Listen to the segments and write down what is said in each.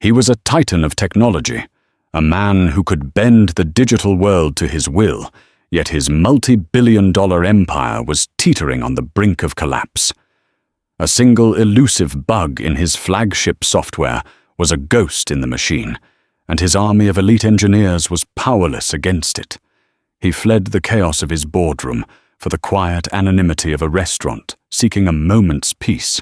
He was a titan of technology, a man who could bend the digital world to his will, yet his multi-billion-dollar empire was teetering on the brink of collapse. A single elusive bug in his flagship software was a ghost in the machine, and his army of elite engineers was powerless against it. He fled the chaos of his boardroom for the quiet anonymity of a restaurant, seeking a moment's peace.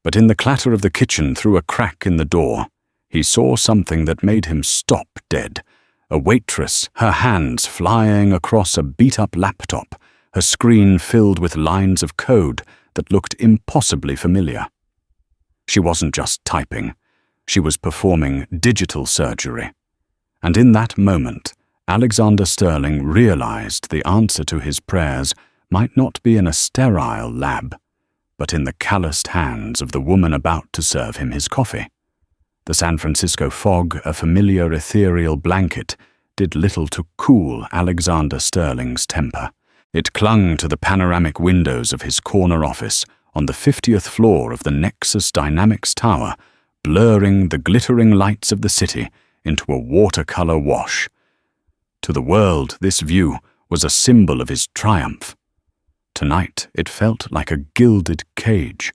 But in the clatter of the kitchen through a crack in the door, he saw something that made him stop dead. A waitress, her hands flying across a beat-up laptop, her screen filled with lines of code that looked impossibly familiar. She wasn't just typing. She was performing digital surgery. And in that moment, Alexander Sterling realized the answer to his prayers might not be in a sterile lab, but in the calloused hands of the woman about to serve him his coffee. The San Francisco fog, a familiar ethereal blanket, did little to cool Alexander Sterling's temper. It clung to the panoramic windows of his corner office on the 50th floor of the Nexus Dynamics Tower, blurring the glittering lights of the city into a watercolor wash. To the world, this view was a symbol of his triumph. Tonight, it felt like a gilded cage.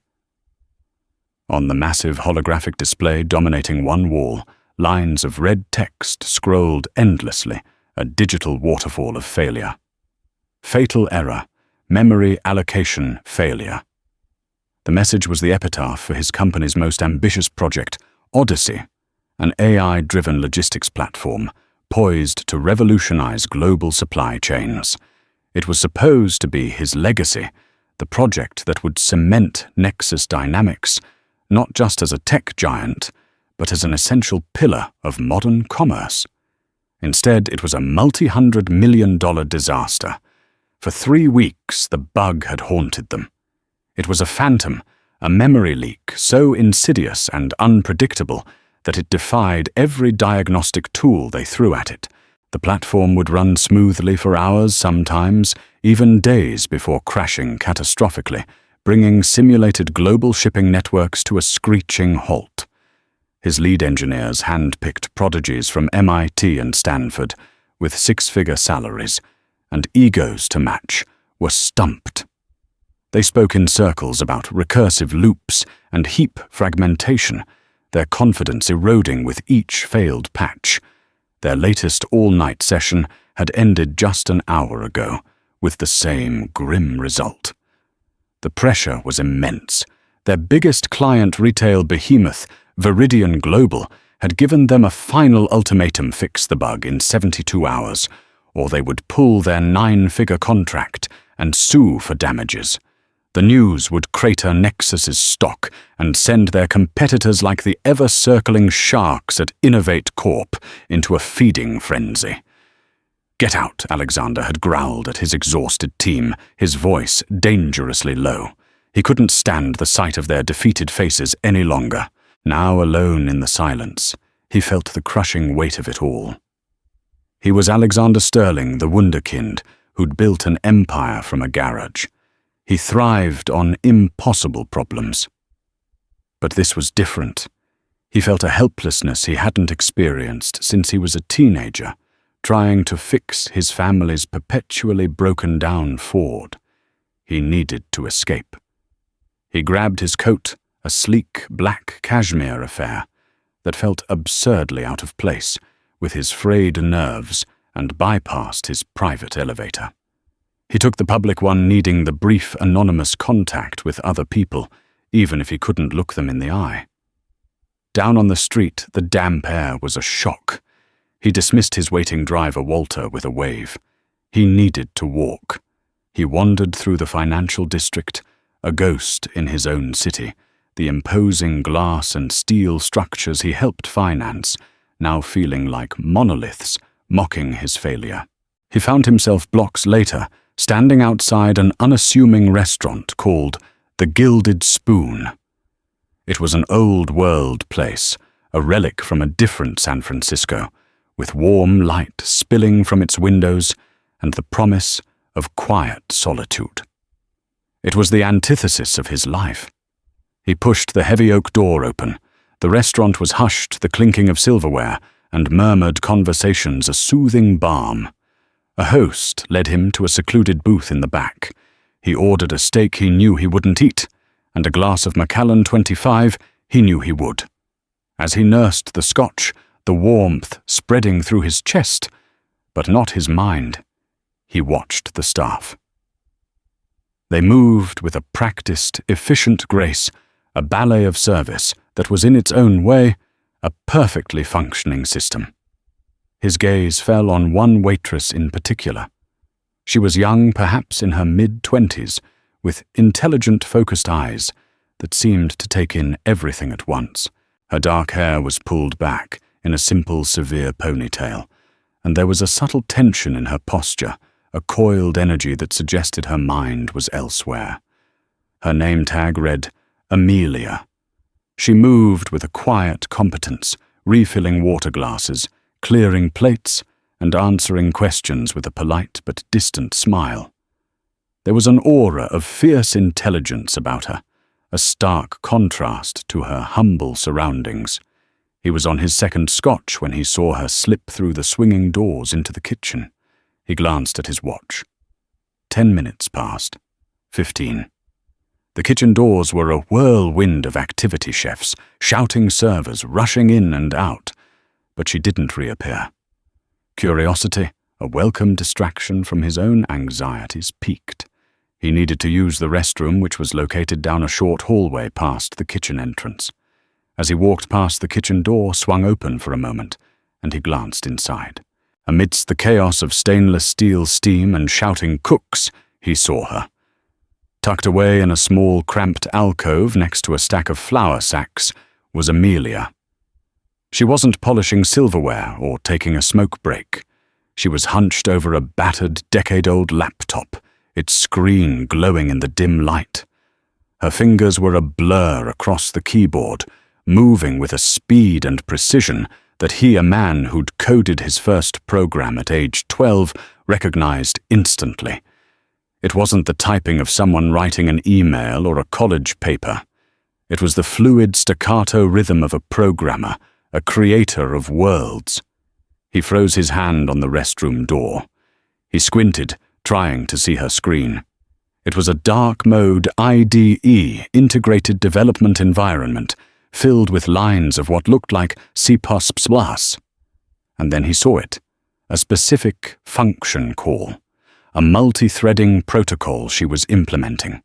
On the massive holographic display dominating one wall, lines of red text scrolled endlessly, a digital waterfall of failure. Fatal error, memory allocation failure. The message was the epitaph for his company's most ambitious project, Odyssey, an AI-driven logistics platform poised to revolutionize global supply chains. It was supposed to be his legacy, the project that would cement Nexus Dynamics, not just as a tech giant, but as an essential pillar of modern commerce. Instead, it was a multi-hundred-million-dollar disaster. For 3 weeks, the bug had haunted them. It was a phantom, a memory leak so insidious and unpredictable that it defied every diagnostic tool they threw at it. The platform would run smoothly for hours sometimes, even days before crashing catastrophically, bringing simulated global shipping networks to a screeching halt. His lead engineers, hand-picked prodigies from MIT and Stanford, with 6-figure salaries, and egos to match, were stumped. They spoke in circles about recursive loops and heap fragmentation, their confidence eroding with each failed patch. Their latest all-night session had ended just an hour ago, with the same grim result. The pressure was immense. Their biggest client retail behemoth, Veridian Global, had given them a final ultimatum: fix the bug in 72 hours, or they would pull their 9-figure contract and sue for damages. The news would crater Nexus's stock and send their competitors like the ever-circling sharks at Innovate Corp into a feeding frenzy. "Get out," Alexander had growled at his exhausted team, his voice dangerously low. He couldn't stand the sight of their defeated faces any longer. Now alone in the silence, he felt the crushing weight of it all. He was Alexander Sterling, the wunderkind, who'd built an empire from a garage. He thrived on impossible problems. But this was different. He felt a helplessness he hadn't experienced since he was a teenager, trying to fix his family's perpetually broken-down Ford. He needed to escape. He grabbed his coat, a sleek black cashmere affair that felt absurdly out of place with his frayed nerves, and bypassed his private elevator. He took the public one, needing the brief anonymous contact with other people, even if he couldn't look them in the eye. Down on the street, the damp air was a shock. He dismissed his waiting driver, Walter, with a wave. He needed to walk. He wandered through the financial district, a ghost in his own city, the imposing glass and steel structures he helped finance, now feeling like monoliths, mocking his failure. He found himself blocks later, standing outside an unassuming restaurant called the Gilded Spoon. It was an old-world place, a relic from a different San Francisco, with warm light spilling from its windows and the promise of quiet solitude. It was the antithesis of his life. He pushed the heavy oak door open, The restaurant was hushed, the clinking of silverware, and murmured conversations a soothing balm. A host led him to a secluded booth in the back. He ordered a steak he knew he wouldn't eat, and a glass of Macallan 25 he knew he would. As he nursed the scotch, the warmth spreading through his chest, but not his mind, he watched the staff. They moved with a practiced, efficient grace, a ballet of service that was in its own way a perfectly functioning system. His gaze fell on one waitress in particular. She was young, perhaps in her mid-20s, with intelligent, focused eyes that seemed to take in everything at once. Her dark hair was pulled back in a simple, severe ponytail, and there was a subtle tension in her posture, a coiled energy that suggested her mind was elsewhere. Her name tag read Amelia. She moved with a quiet competence, refilling water glasses, clearing plates, and answering questions with a polite but distant smile. There was an aura of fierce intelligence about her, a stark contrast to her humble surroundings. He was on his second scotch when he saw her slip through the swinging doors into the kitchen. He glanced at his watch. 10 minutes passed. 15. The kitchen doors were a whirlwind of activity chefs, shouting servers, rushing in and out, but she didn't reappear. Curiosity, a welcome distraction from his own anxieties, piqued. He needed to use the restroom, which was located down a short hallway past the kitchen entrance. As he walked past, the kitchen door swung open for a moment, and he glanced inside. Amidst the chaos of stainless steel steam and shouting cooks, he saw her. Tucked away in a small, cramped alcove next to a stack of flour sacks was Amelia. She wasn't polishing silverware or taking a smoke break. She was hunched over a battered, decade-old laptop, its screen glowing in the dim light. Her fingers were a blur across the keyboard, moving with a speed and precision that he, a man who'd coded his first program at age 12, recognized instantly. It wasn't the typing of someone writing an email or a college paper. It was the fluid staccato rhythm of a programmer, a creator of worlds. He froze his hand on the restroom door. He squinted, trying to see her screen. It was a dark mode IDE, integrated development environment, filled with lines of what looked like C++. And then he saw it, a specific function call, a multi-threading protocol she was implementing.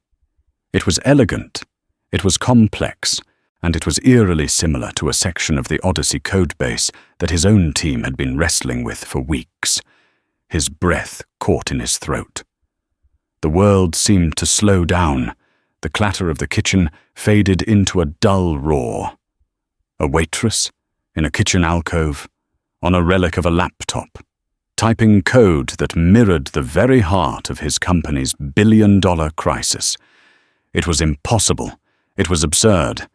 It was elegant, it was complex, and it was eerily similar to a section of the Odyssey codebase that his own team had been wrestling with for weeks. His breath caught in his throat. The world seemed to slow down. The clatter of the kitchen faded into a dull roar. A waitress, in a kitchen alcove, on a relic of a laptop, typing code that mirrored the very heart of his company's billion-dollar crisis. It was impossible, it was absurd,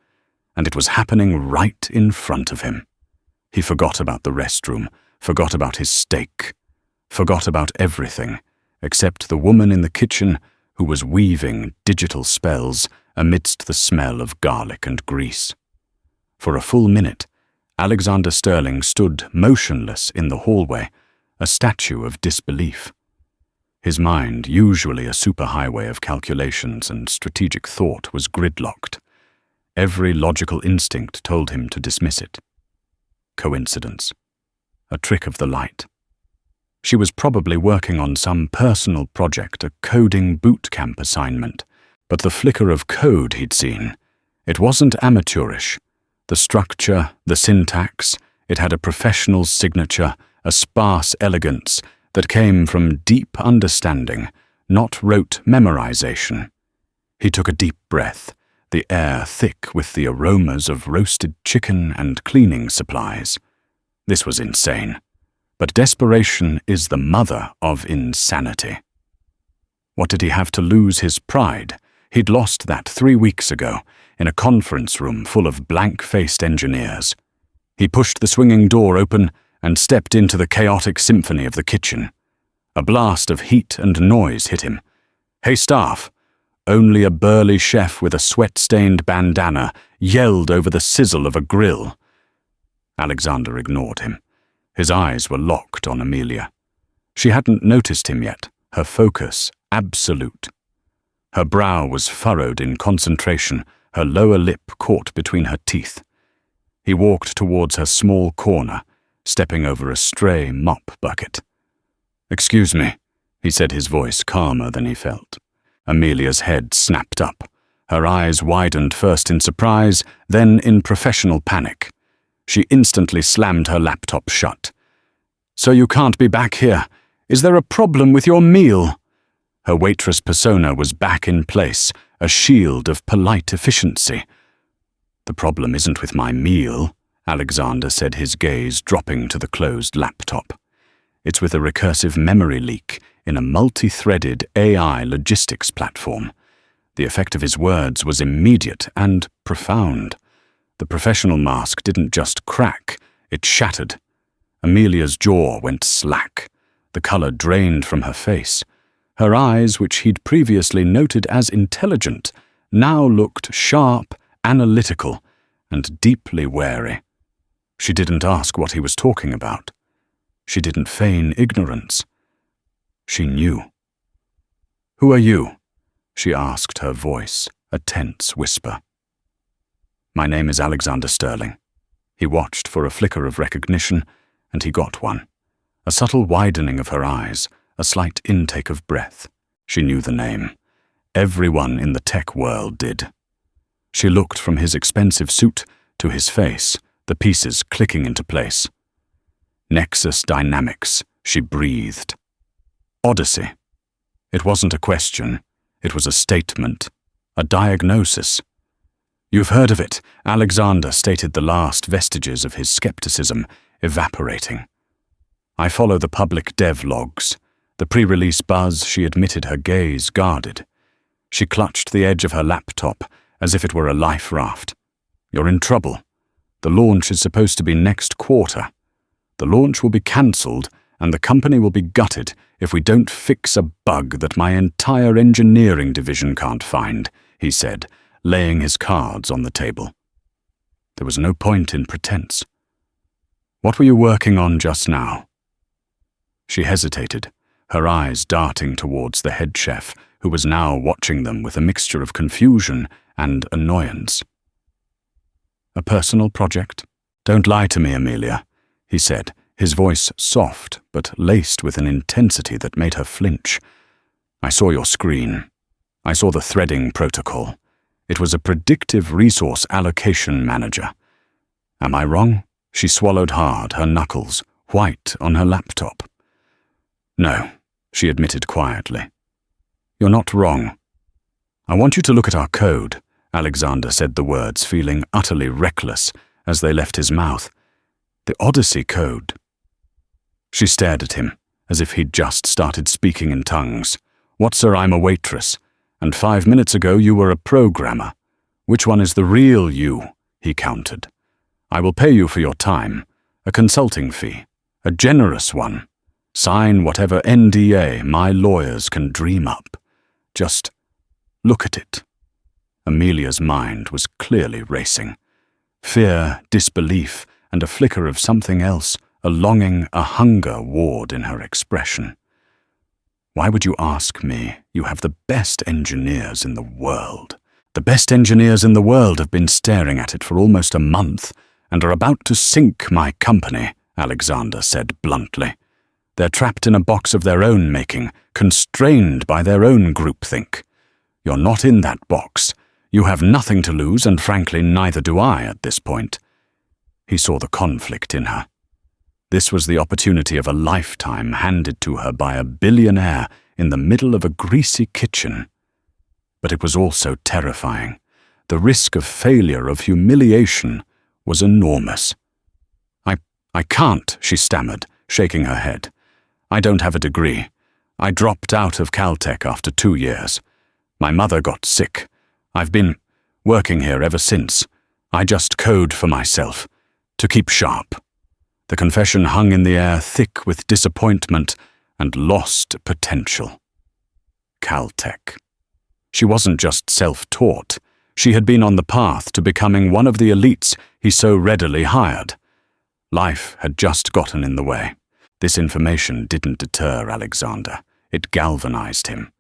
and it was happening right in front of him. He forgot about the restroom, forgot about his steak, forgot about everything, except the woman in the kitchen who was weaving digital spells amidst the smell of garlic and grease. For a full minute, Alexander Sterling stood motionless in the hallway, a statue of disbelief. His mind, usually a superhighway of calculations and strategic thought, was gridlocked. Every logical instinct told him to dismiss it. Coincidence. A trick of the light. She was probably working on some personal project, a coding boot camp assignment, but the flicker of code he'd seen, it wasn't amateurish. The structure, the syntax, it had a professional signature, a sparse elegance that came from deep understanding, not rote memorization. He took a deep breath, the air thick with the aromas of roasted chicken and cleaning supplies. This was insane. But desperation is the mother of insanity. What did he have to lose his pride? He'd lost that 3 weeks ago, in a conference room full of blank-faced engineers. He pushed the swinging door open and stepped into the chaotic symphony of the kitchen. A blast of heat and noise hit him. "Hey, staff, only a burly chef with a sweat-stained bandana yelled over the sizzle of a grill. Alexander ignored him. His eyes were locked on Amelia. She hadn't noticed him yet, her focus absolute. Her brow was furrowed in concentration, her lower lip caught between her teeth. He walked towards her small corner, stepping over a stray mop bucket. "Excuse me," he said, his voice calmer than he felt. Amelia's head snapped up. Her eyes widened first in surprise, then in professional panic. She instantly slammed her laptop shut. "So you can't be back here. Is there a problem with your meal?" Her waitress persona was back in place, a shield of polite efficiency. "The problem isn't with my meal," Alexander said, his gaze dropping to the closed laptop. "It's with a recursive memory leak in a multi-threaded AI logistics platform." The effect of his words was immediate and profound. The professional mask didn't just crack, it shattered. Amelia's jaw went slack. The color drained from her face. Her eyes, which he'd previously noted as intelligent, now looked sharp, analytical, and deeply wary. She didn't ask what he was talking about. She didn't feign ignorance. She knew. "Who are you?" she asked, her voice a tense whisper. "My name is Alexander Sterling." He watched for a flicker of recognition, and he got one. A subtle widening of her eyes, a slight intake of breath. She knew the name. Everyone in the tech world did. She looked from his expensive suit to his face, the pieces clicking into place. Nexus Dynamics, she breathed. Odyssey. It wasn't a question. It was a statement, a diagnosis. "You've heard of it," Alexander stated, the last vestiges of his skepticism evaporating. "I follow the public dev logs." The pre-release buzz, she admitted, her gaze guarded. She clutched the edge of her laptop as if it were a life raft. "You're in trouble. The launch is supposed to be next quarter. The launch will be cancelled, and the company will be gutted if we don't fix a bug that my entire engineering division can't find," he said, laying his cards on the table. There was no point in pretense. "What were you working on just now?" She hesitated, her eyes darting towards the head chef, who was now watching them with a mixture of confusion and annoyance. "A personal project? Don't lie to me, Amelia," he said, his voice soft but laced with an intensity that made her flinch. "I saw your screen. I saw the threading protocol. It was a predictive resource allocation manager. Am I wrong?" She swallowed hard, her knuckles white on her laptop. "No," she admitted quietly. "You're not wrong. I want you to look at our code," Alexander said the words, feeling utterly reckless as they left his mouth. "The Odyssey code." She stared at him, as if he'd just started speaking in tongues. "What, sir, I'm a waitress, and 5 minutes ago you were a programmer. Which one is the real you?" he countered. "I will pay you for your time, a consulting fee, a generous one. Sign whatever NDA my lawyers can dream up. Just look at it." Amelia's mind was clearly racing. Fear, disbelief, and a flicker of something else, a longing, a hunger warred in her expression. "Why would you ask me? You have the best engineers in the world. The best engineers in the world have been staring at it for almost a month and are about to sink my company," Alexander said bluntly. "They're trapped in a box of their own making, constrained by their own groupthink. You're not in that box. You have nothing to lose, and frankly, neither do I at this point." He saw the conflict in her. This was the opportunity of a lifetime handed to her by a billionaire in the middle of a greasy kitchen. But it was also terrifying. The risk of failure, of humiliation, was enormous. I can't," she stammered, shaking her head. "I don't have a degree. I dropped out of Caltech after 2 years. My mother got sick. I've been working here ever since. I just code for myself, to keep sharp." The confession hung in the air, thick with disappointment and lost potential. Caltech. She wasn't just self-taught. She had been on the path to becoming one of the elites he so readily hired. Life had just gotten in the way. This information didn't deter Alexander. It galvanized him.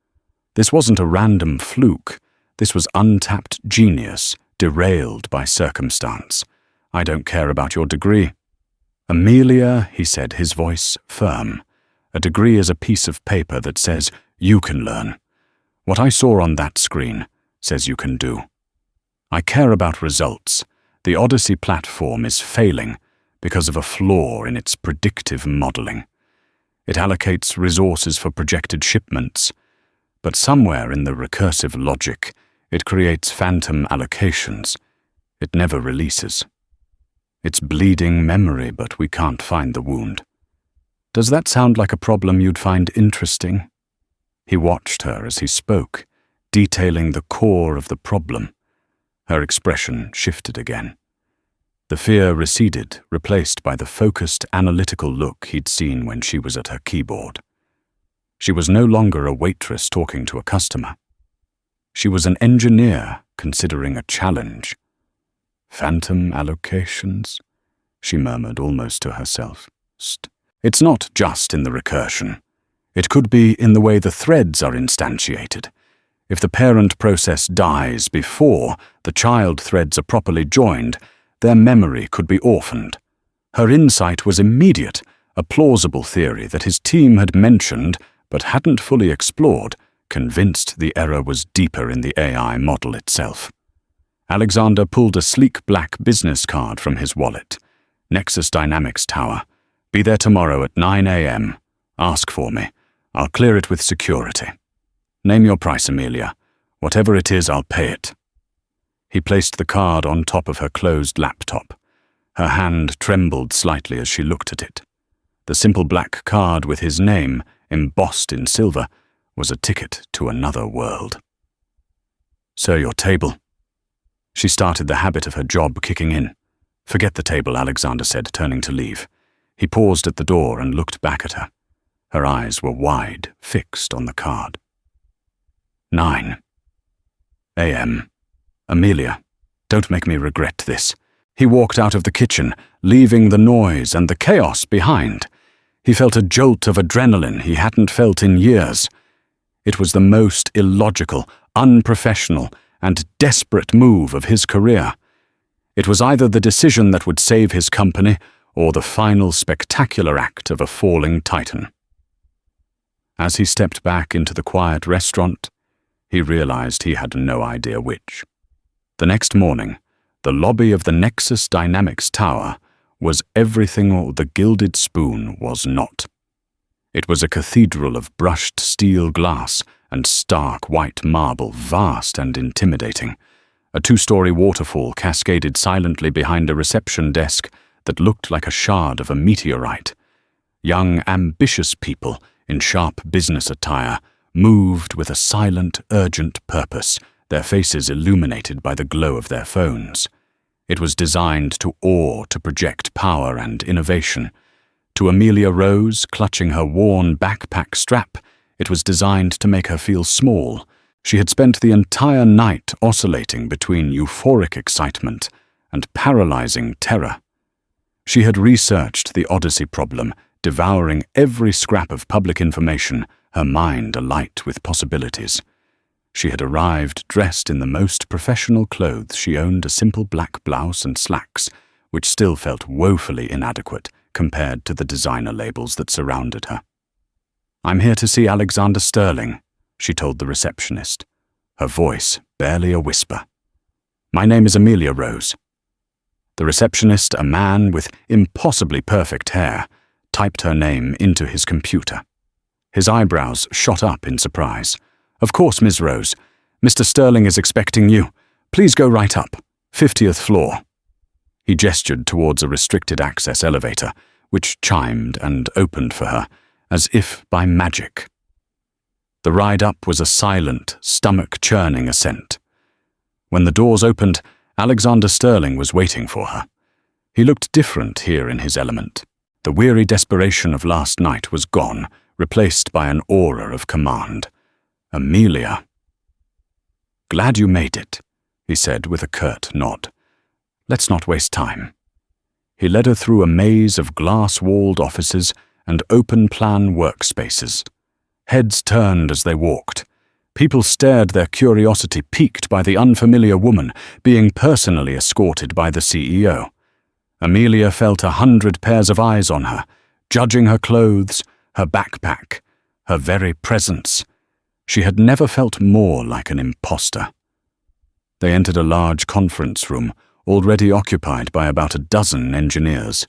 This wasn't a random fluke. This was untapped genius, derailed by circumstance. "I don't care about your degree." "Amelia," he said, his voice firm, "a degree is a piece of paper that says you can learn. What I saw on that screen says you can do. I care about results. The Odyssey platform is failing because of a flaw in its predictive modeling. It allocates resources for projected shipments, but somewhere in the recursive logic, it creates phantom allocations. It never releases. It's bleeding memory, but we can't find the wound. Does that sound like a problem you'd find interesting?" He watched her as he spoke, detailing the core of the problem. Her expression shifted again. The fear receded, replaced by the focused, analytical look he'd seen when she was at her keyboard. She was no longer a waitress talking to a customer. She was an engineer considering a challenge. "Phantom allocations?" she murmured almost to herself. "It's not just in the recursion. It could be in the way the threads are instantiated. If the parent process dies before the child threads are properly joined, their memory could be orphaned." Her insight was immediate, a plausible theory that his team had mentioned but hadn't fully explored, convinced the error was deeper in the AI model itself. Alexander pulled a sleek black business card from his wallet. "Nexus Dynamics Tower. Be there tomorrow at 9 a.m. Ask for me. I'll clear it with security. Name your price, Amelia. Whatever it is, I'll pay it." He placed the card on top of her closed laptop. Her hand trembled slightly as she looked at it. The simple black card with his name, embossed in silver, was a ticket to another world. "Sir, your table." She started the habit of her job kicking in. "Forget the table," Alexander said, turning to leave. He paused at the door and looked back at her. Her eyes were wide, fixed on the card. 9 a.m. "Amelia, don't make me regret this." He walked out of the kitchen, leaving the noise and the chaos behind. He felt a jolt of adrenaline he hadn't felt in years. It was the most illogical, unprofessional, and desperate move of his career. It was either the decision that would save his company or the final spectacular act of a falling titan. As he stepped back into the quiet restaurant, he realized he had no idea which. The next morning, the lobby of the Nexus Dynamics Tower was everything the Gilded Spoon was not. It was a cathedral of brushed steel glass and stark white marble, vast and intimidating. A 2-story waterfall cascaded silently behind a reception desk that looked like a shard of a meteorite. Young, ambitious people in sharp business attire moved with a silent, urgent purpose, their faces illuminated by the glow of their phones. It was designed to awe, to project power and innovation. To Amelia Rose, clutching her worn backpack strap, it was designed to make her feel small. She had spent the entire night oscillating between euphoric excitement and paralyzing terror. She had researched the Odyssey problem, devouring every scrap of public information, her mind alight with possibilities. She had arrived dressed in the most professional clothes. She owned a simple black blouse and slacks, which still felt woefully inadequate compared to the designer labels that surrounded her. "I'm here to see Alexander Sterling," she told the receptionist, her voice barely a whisper. "My name is Amelia Rose." The receptionist, a man with impossibly perfect hair, typed her name into his computer. His eyebrows shot up in surprise. "Of course, Ms. Rose. Mr. Sterling is expecting you. Please go right up. 50th floor." He gestured towards a restricted access elevator, which chimed and opened for her, as if by magic. The ride up was a silent, stomach-churning ascent. When the doors opened, Alexander Sterling was waiting for her. He looked different here in his element. The weary desperation of last night was gone, replaced by an aura of command. "Amelia." "Glad you made it," he said with a curt nod. "Let's not waste time." He led her through a maze of glass-walled offices and open-plan workspaces. Heads turned as they walked. People stared, their curiosity piqued by the unfamiliar woman being personally escorted by the CEO. Amelia felt 100 pairs of eyes on her, judging her clothes, her backpack, her very presence. She had never felt more like an imposter. They entered a large conference room, already occupied by about a dozen engineers.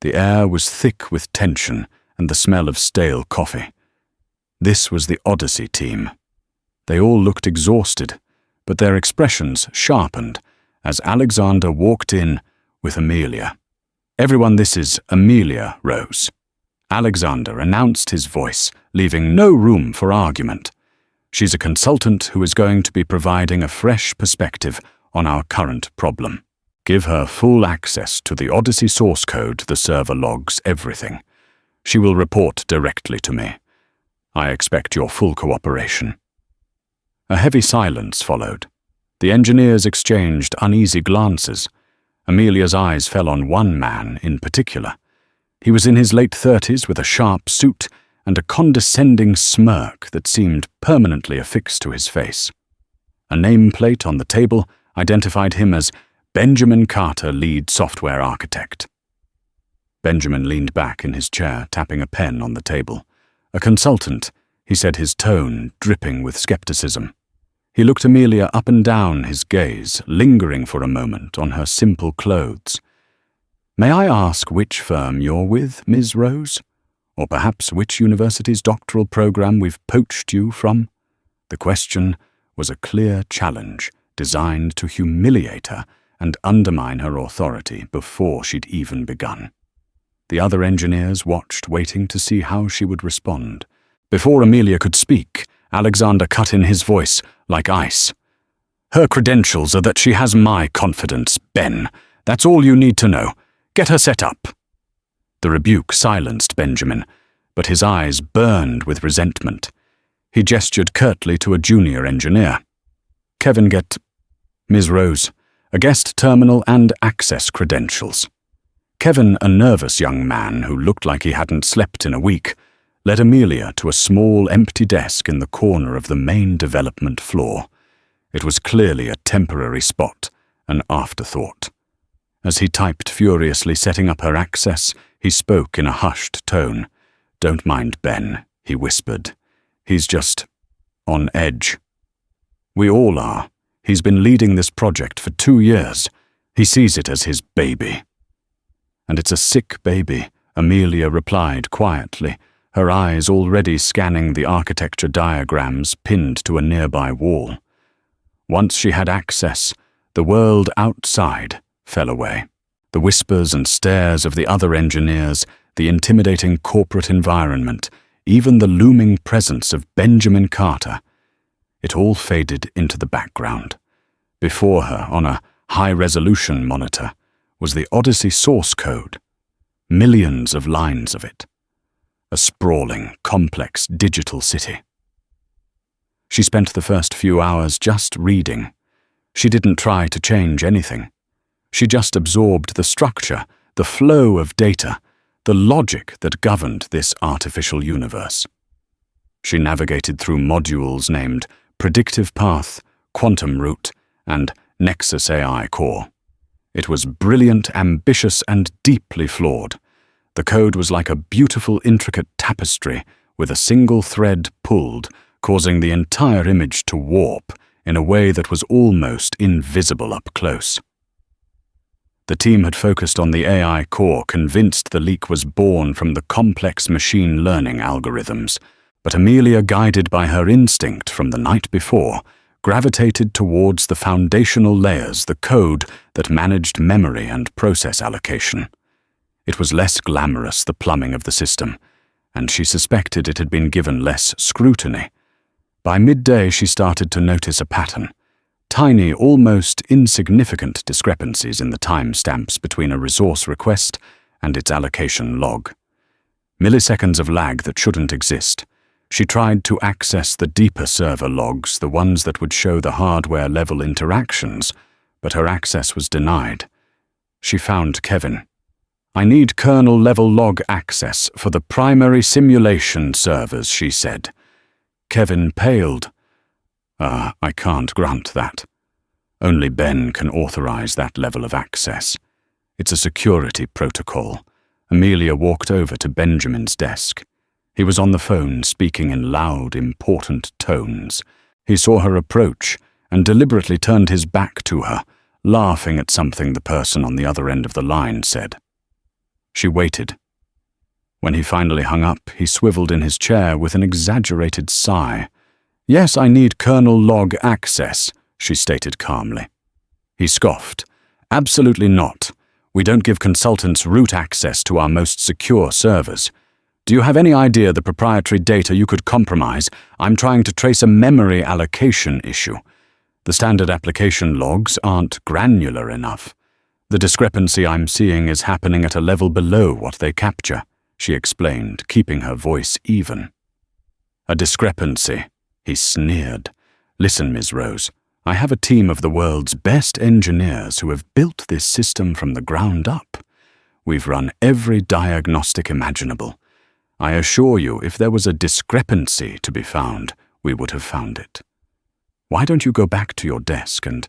The air was thick with tension and the smell of stale coffee. This was the Odyssey team. They all looked exhausted, but their expressions sharpened as Alexander walked in with Amelia. "Everyone, this is Amelia Rose." Alexander announced his voice, leaving no room for argument. "She's a consultant who is going to be providing a fresh perspective on our current problem. Give her full access to the Odyssey source code. The server logs everything. She will report directly to me. I expect your full cooperation." A heavy silence followed. The engineers exchanged uneasy glances. Amelia's eyes fell on one man in particular. He was in his late 30s with a sharp suit and a condescending smirk that seemed permanently affixed to his face. A nameplate on the table identified him as Benjamin Carter, lead software architect. Benjamin leaned back in his chair, tapping a pen on the table. "A consultant," he said, his tone dripping with skepticism. He looked Amelia up and down, his gaze lingering for a moment on her simple clothes. "May I ask which firm you're with, Ms. Rose? Or perhaps which university's doctoral program we've poached you from?" The question was a clear challenge designed to humiliate her and undermine her authority before she'd even begun. The other engineers watched, waiting to see how she would respond. Before Amelia could speak, Alexander cut in, his voice like ice. "Her credentials are that she has my confidence, Ben. That's all you need to know. Get her set up." The rebuke silenced Benjamin, but his eyes burned with resentment. He gestured curtly to a junior engineer. "Kevin, get Ms. Rose a guest terminal and access credentials." Kevin, a nervous young man who looked like he hadn't slept in a week, led Amelia to a small empty desk in the corner of the main development floor. It was clearly a temporary spot, an afterthought. As he typed furiously, setting up her access, he spoke in a hushed tone. "Don't mind Ben," he whispered. "He's just on edge. We all are. He's been leading this project for 2 years. He sees it as his baby." "And it's a sick baby," Amelia replied quietly, her eyes already scanning the architecture diagrams pinned to a nearby wall. Once she had access, the world outside fell away. The whispers and stares of the other engineers, the intimidating corporate environment, even the looming presence of Benjamin Carter. It all faded into the background. Before her, on a high-resolution monitor, was the Odyssey source code. Millions of lines of it. A sprawling, complex digital city. She spent the first few hours just reading. She didn't try to change anything. She just absorbed the structure, the flow of data, the logic that governed this artificial universe. She navigated through modules named Predictive Path, Quantum Root, and Nexus AI Core. It was brilliant, ambitious, and deeply flawed. The code was like a beautiful, intricate tapestry with a single thread pulled, causing the entire image to warp in a way that was almost invisible up close. The team had focused on the AI core, convinced the leak was born from the complex machine learning algorithms, but Amelia, guided by her instinct from the night before, gravitated towards the foundational layers, the code that managed memory and process allocation. It was less glamorous, the plumbing of the system, and she suspected it had been given less scrutiny. By midday, she started to notice a pattern. Tiny, almost insignificant discrepancies in the timestamps between a resource request and its allocation log. Milliseconds of lag that shouldn't exist. She tried to access the deeper server logs, the ones that would show the hardware-level interactions, but her access was denied. She found Kevin. "I need kernel-level log access for the primary simulation servers," she said. Kevin paled. I can't grant that. Only Ben can authorize that level of access. It's a security protocol." Amelia walked over to Benjamin's desk. He was on the phone, speaking in loud, important tones. He saw her approach and deliberately turned his back to her, laughing at something the person on the other end of the line said. She waited. When he finally hung up, he swiveled in his chair with an exaggerated sigh. "Yes, I need kernel log access," she stated calmly. He scoffed. "Absolutely not. We don't give consultants root access to our most secure servers. Do you have any idea the proprietary data you could compromise? I'm trying to trace a memory allocation issue. The standard application logs aren't granular enough. The discrepancy I'm seeing is happening at a level below what they capture," she explained, keeping her voice even. "A discrepancy," he sneered. "Listen, Ms. Rose, I have a team of the world's best engineers who have built this system from the ground up. We've run every diagnostic imaginable. I assure you, if there was a discrepancy to be found, we would have found it. Why don't you go back to your desk and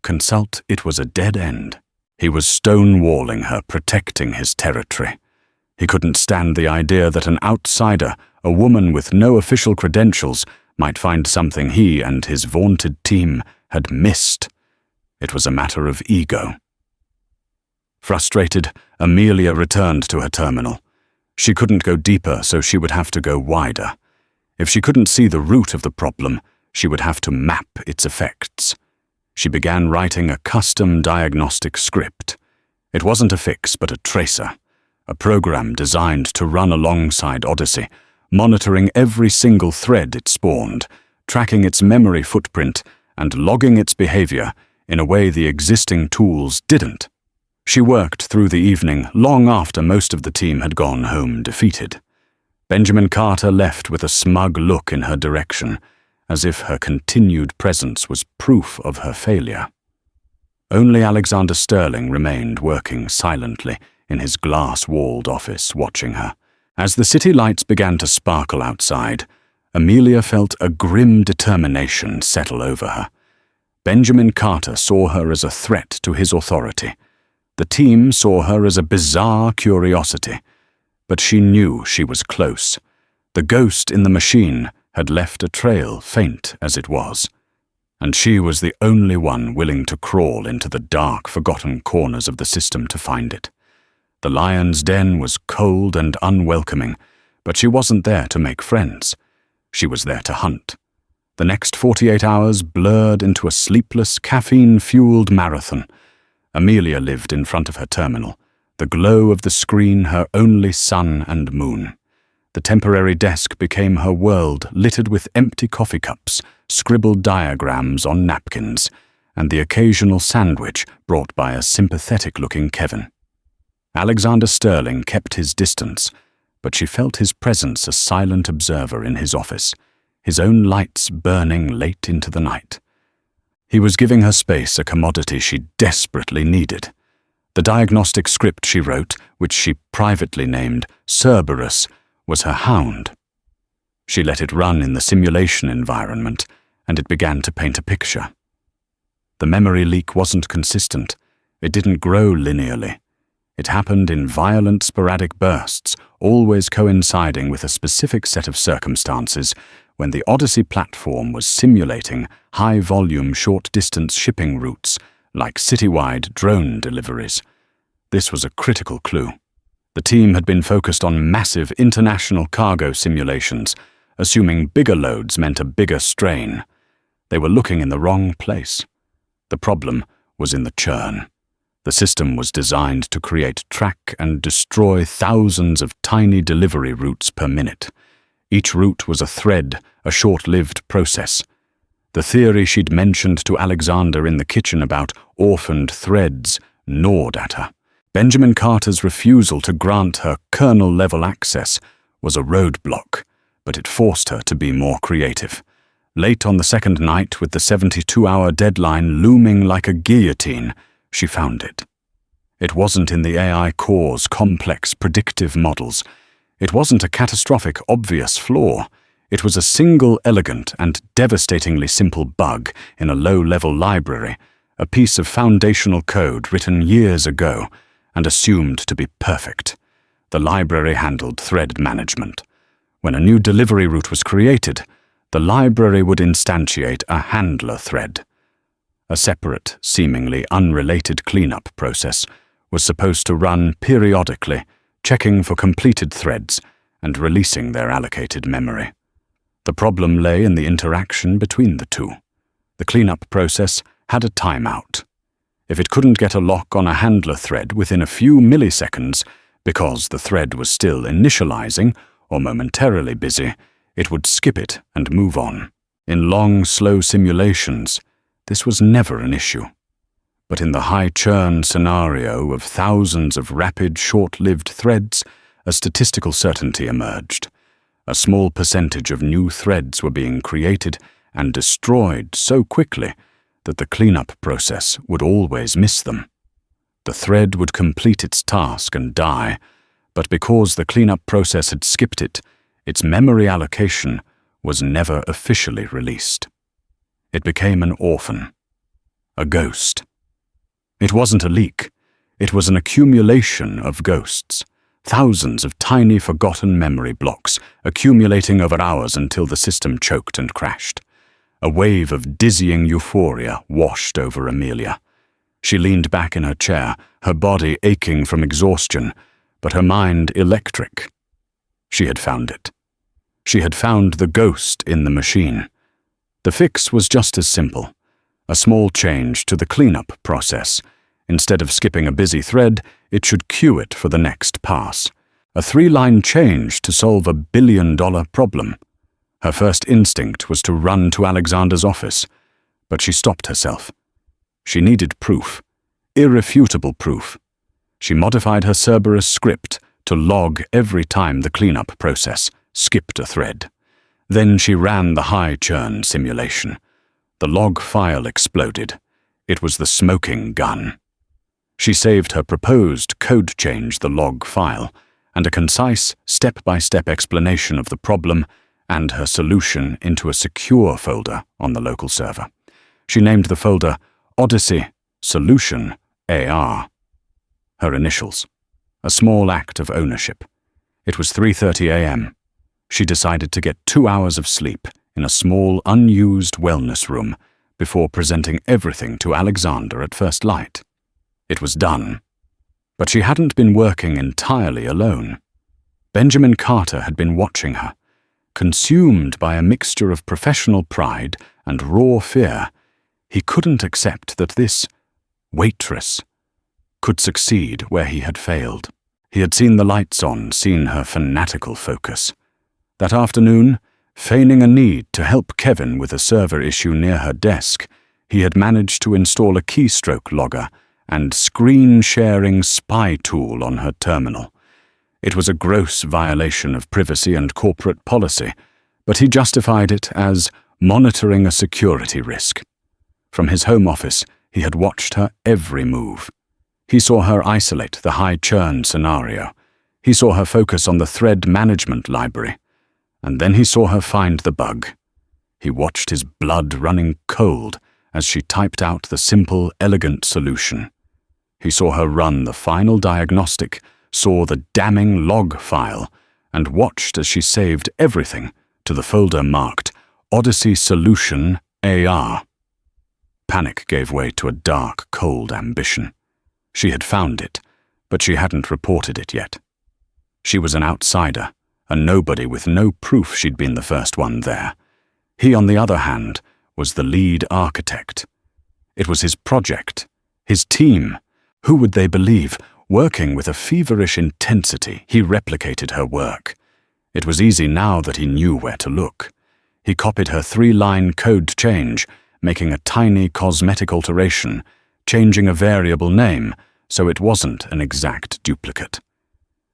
consult? It was a dead end." He was stonewalling her, protecting his territory. He couldn't stand the idea that an outsider, a woman with no official credentials, might find something he and his vaunted team had missed. It was a matter of ego. Frustrated, Amelia returned to her terminal. She couldn't go deeper, so she would have to go wider. If she couldn't see the root of the problem, she would have to map its effects. She began writing a custom diagnostic script. It wasn't a fix, but a tracer, a program designed to run alongside Odyssey, monitoring every single thread it spawned, tracking its memory footprint, and logging its behavior in a way the existing tools didn't. She worked through the evening, long after most of the team had gone home defeated. Benjamin Carter left with a smug look in her direction, as if her continued presence was proof of her failure. Only Alexander Sterling remained working silently in his glass-walled office, watching her. As the city lights began to sparkle outside, Amelia felt a grim determination settle over her. Benjamin Carter saw her as a threat to his authority. The team saw her as a bizarre curiosity, but she knew she was close. The ghost in the machine had left a trail, faint as it was, and she was the only one willing to crawl into the dark, forgotten corners of the system to find it. The lion's den was cold and unwelcoming, but she wasn't there to make friends. She was there to hunt. The next 48 hours blurred into a sleepless, caffeine-fueled marathon. Amelia lived in front of her terminal, the glow of the screen her only sun and moon. The temporary desk became her world, littered with empty coffee cups, scribbled diagrams on napkins, and the occasional sandwich brought by a sympathetic-looking Kevin. Alexander Sterling kept his distance, but she felt his presence a silent observer in his office, his own lights burning late into the night. He was giving her space, a commodity she desperately needed. The diagnostic script she wrote, which she privately named Cerberus, was her hound. She let it run in the simulation environment, and it began to paint a picture. The memory leak wasn't consistent. It didn't grow linearly. It happened in violent, sporadic bursts, always coinciding with a specific set of circumstances when the Odyssey platform was simulating high-volume, short-distance shipping routes, like citywide drone deliveries. This was a critical clue. The team had been focused on massive international cargo simulations, assuming bigger loads meant a bigger strain. They were looking in the wrong place. The problem was in the churn. The system was designed to create, track, and destroy thousands of tiny delivery routes per minute. Each route was a thread, a short-lived process. The theory she'd mentioned to Alexander in the kitchen about orphaned threads gnawed at her. Benjamin Carter's refusal to grant her kernel-level access was a roadblock, but it forced her to be more creative. Late on the second night, with the 72-hour deadline looming like a guillotine, she found it. It wasn't in the AI core's complex predictive models. It wasn't a catastrophic, obvious flaw. It was a single elegant and devastatingly simple bug in a low-level library, a piece of foundational code written years ago and assumed to be perfect. The library handled thread management. When a new delivery route was created, the library would instantiate a handler thread. A separate, seemingly unrelated cleanup process was supposed to run periodically, checking for completed threads and releasing their allocated memory. The problem lay in the interaction between the two. The cleanup process had a timeout. If it couldn't get a lock on a handler thread within a few milliseconds because the thread was still initializing or momentarily busy, it would skip it and move on. In long, slow simulations, this was never an issue. But in the high-churn scenario of thousands of rapid, short-lived threads, a statistical certainty emerged. A small percentage of new threads were being created and destroyed so quickly that the cleanup process would always miss them. The thread would complete its task and die, but because the cleanup process had skipped it, its memory allocation was never officially released. It became an orphan, a ghost. It wasn't a leak. It was an accumulation of ghosts. Thousands of tiny forgotten memory blocks accumulating over hours until the system choked and crashed. A wave of dizzying euphoria washed over Amelia. She leaned back in her chair, her body aching from exhaustion, but her mind electric. She had found it. She had found the ghost in the machine. The fix was just as simple. A small change to the cleanup process. Instead of skipping a busy thread, it should queue it for the next pass. A 3-line change to solve a billion-dollar problem. Her first instinct was to run to Alexander's office, but she stopped herself. She needed proof, irrefutable proof. She modified her Cerberus script to log every time the cleanup process skipped a thread. Then she ran the high-churn simulation. The log file exploded. It was the smoking gun. She saved her proposed code change, the log file, and a concise, step-by-step explanation of the problem and her solution into a secure folder on the local server. She named the folder Odyssey Solution AR. Her initials. A small act of ownership. It was 3:30 a.m. She decided to get 2 hours of sleep in a small, unused wellness room before presenting everything to Alexander at first light. It was done. But she hadn't been working entirely alone. Benjamin Carter had been watching her. Consumed by a mixture of professional pride and raw fear, he couldn't accept that this Waitress could succeed where he had failed. He had seen the lights on, seen her fanatical focus. That afternoon, feigning a need to help Kevin with a server issue near her desk, he had managed to install a keystroke logger and screen-sharing spy tool on her terminal. It was a gross violation of privacy and corporate policy, but he justified it as monitoring a security risk. From his home office, he had watched her every move. He saw her isolate the high-churn scenario. He saw her focus on the thread management library. And then he saw her find the bug. He watched his blood running cold as she typed out the simple, elegant solution. He saw her run the final diagnostic, saw the damning log file, and watched as she saved everything to the folder marked Odyssey Solution AR. Panic gave way to a dark, cold ambition. She had found it, but she hadn't reported it yet. She was an outsider, a nobody with no proof she'd been the first one there. He, on the other hand, was the lead architect. It was his project, his team. Who would they believe? Working with a feverish intensity, he replicated her work. It was easy now that he knew where to look. He copied her 3-line code change, making a tiny cosmetic alteration, changing a variable name so it wasn't an exact duplicate.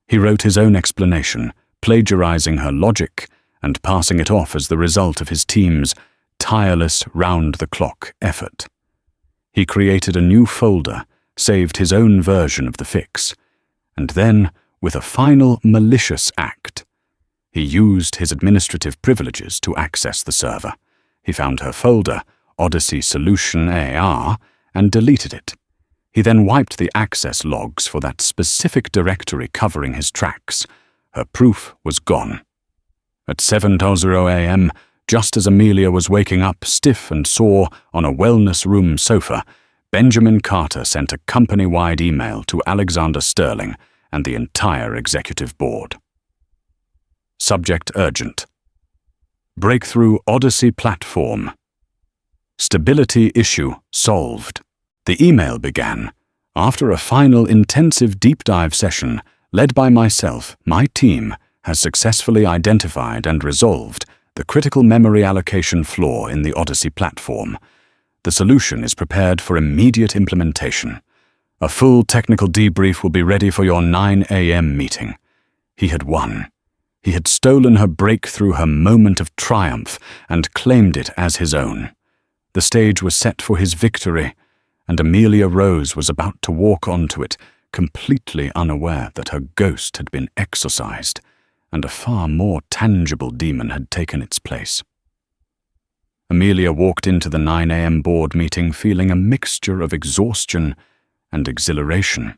He wrote his own explanation, plagiarizing her logic and passing it off as the result of his team's tireless round-the-clock effort. He created a new folder, saved his own version of the fix, and then, with a final malicious act, he used his administrative privileges to access the server. He found her folder, Odyssey Solution AR, and deleted it. He then wiped the access logs for that specific directory covering his tracks. Her proof was gone. At 7:00 a.m., just as Amelia was waking up stiff and sore on a wellness room sofa, Benjamin Carter sent a company-wide email to Alexander Sterling and the entire executive board. Subject urgent. Breakthrough Odyssey platform. Stability issue solved. The email began, "After a final intensive deep dive session led by myself, my team has successfully identified and resolved the critical memory allocation flaw in the Odyssey platform. The solution is prepared for immediate implementation. A full technical debrief will be ready for your 9 a.m. meeting." He had won. He had stolen her breakthrough, her moment of triumph, and claimed it as his own. The stage was set for his victory, and Amelia Rose was about to walk onto it, completely unaware that her ghost had been exorcised, and a far more tangible demon had taken its place. Amelia walked into the 9 a.m. board meeting feeling a mixture of exhaustion and exhilaration.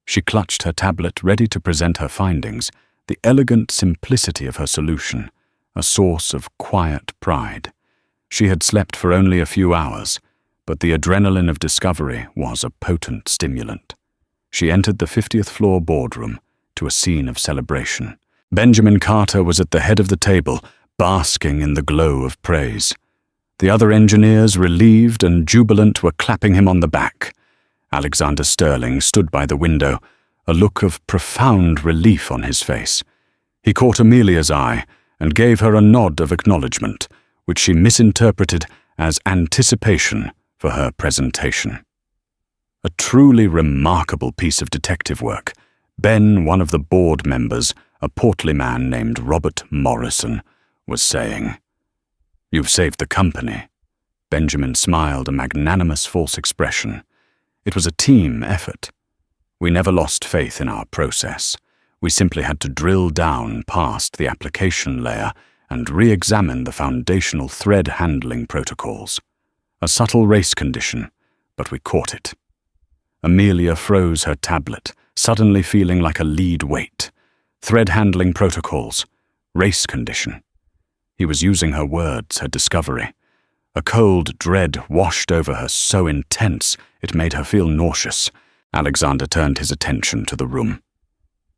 She clutched her tablet, ready to present her findings, the elegant simplicity of her solution, a source of quiet pride. She had slept for only a few hours, but the adrenaline of discovery was a potent stimulant. She entered the 50th floor boardroom to a scene of celebration. Benjamin Carter was at the head of the table, basking in the glow of praise. The other engineers, relieved and jubilant, were clapping him on the back. Alexander Sterling stood by the window, a look of profound relief on his face. He caught Amelia's eye and gave her a nod of acknowledgement, which she misinterpreted as anticipation for her presentation. A truly remarkable piece of detective work. Ben, one of the board members, a portly man named Robert Morrison, was saying. "You've saved the company." Benjamin smiled, a magnanimous false expression. It was a team effort. We never lost faith in our process. We simply had to drill down past the application layer and re-examine the foundational thread handling protocols. A subtle race condition, but we caught it. Amelia froze her tablet, suddenly feeling like a lead weight. Thread handling protocols, race condition. He was using her words, her discovery. A cold dread washed over her, so intense it made her feel nauseous. Alexander turned his attention to the room.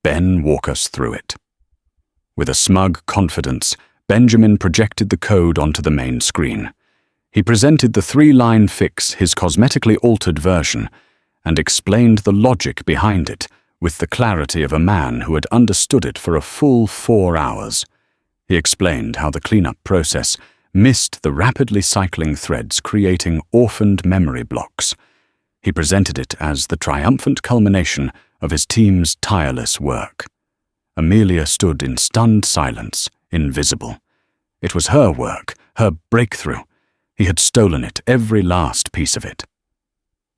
"Ben, walk us through it." With a smug confidence, Benjamin projected the code onto the main screen. He presented the 3-line fix, his cosmetically altered version, and explained the logic behind it with the clarity of a man who had understood it for a full 4 hours. He explained how the cleanup process missed the rapidly cycling threads, creating orphaned memory blocks. He presented it as the triumphant culmination of his team's tireless work. Amelia stood in stunned silence, invisible. It was her work, her breakthrough. He had stolen it, every last piece of it.